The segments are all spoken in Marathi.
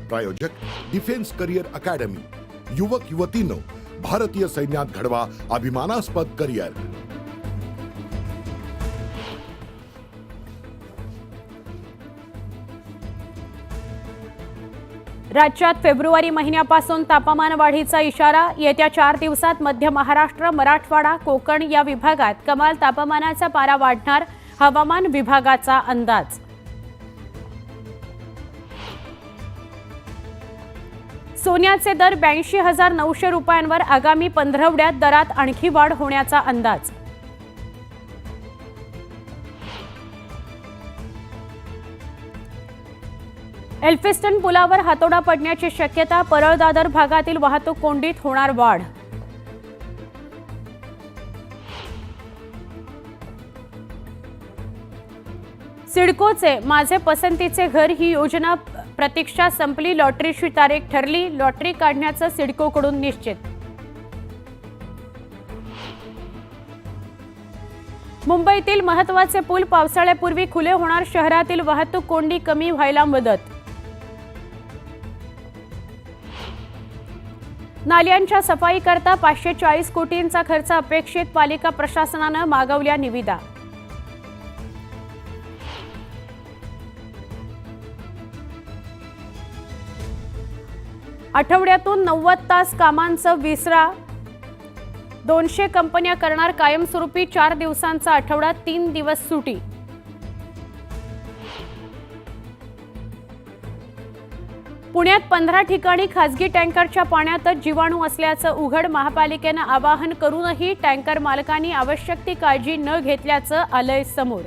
प्रायोजक डिफेन्स करिअर अकॅडमी। युवक युवतींनो, भारतीय सैन्यात घडवा अभिमानास्पद करिअर। राज्यात फेब्रुवारी महिन्यापासून तापमान वाढीचा इशारा। येत्या 4 दिवसात मध्य महाराष्ट्र, मराठवाडा, कोकण या विभागात कमाल तापमानाचा पारा वाढणार, हवामान विभागाचा अंदाज। सोन्याचे दर 82,900 रुपयांवर आगामी 15 आठवड्यात दरात आणखी वाढ होण्याचा अंदाज। एल्फिस्टन पुलावर हातोडा पडण्याची शक्यता, परळ दादर भागातील वाहतूक कोंडीत होणार वाढ। सिडकोचे माझे पसंतीचे घर ही योजना प्रतीक्षा संपली, लॉटरीची तारीख ठरली, लॉटरी काढण्याचं सिडकोकडून निश्चित। मुंबईतील महत्त्वाचे पूल पावसाळ्यापूर्वी खुले होणार, शहरातील वाहतूक कोंडी कमी व्हायला मदत। नाल्यांच्या सफाईकरता 540 कोटींचा खर्च अपेक्षित, पालिका प्रशासनानं मागवल्या निविदा। आठवड्यातून 90 तास कामांचं विसरा, 200 कंपन्या करणार कायमस्वरूपी 4 दिवसांचा आठवडा, 3 दिवस सुटी। पुण्यात 15 ठिकाणी खासगी टँकरच्या पाण्यातच जीवाणू असल्याचं उघड, महापालिकेनं आवाहन करूनही टँकर मालकांनी आवश्यक ती काळजी न घेतल्याचं आलंय समोर।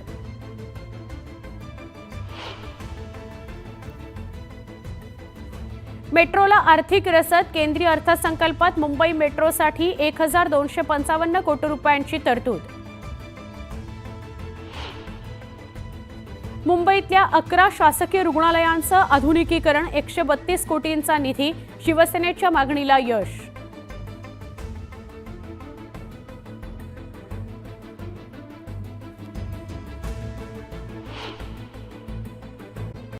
मेट्रोला आर्थिक रसद, केंद्रीय अर्थसंकल्पात मुंबई मेट्रोसाठी 1255 कोटी रुपयांची तरतूद। मुंबईतल्या 11 शासकीय रुग्णालयांचं आधुनिकीकरण, 132 कोटींचा निधी, शिवसेनेच्या मागणीला यश।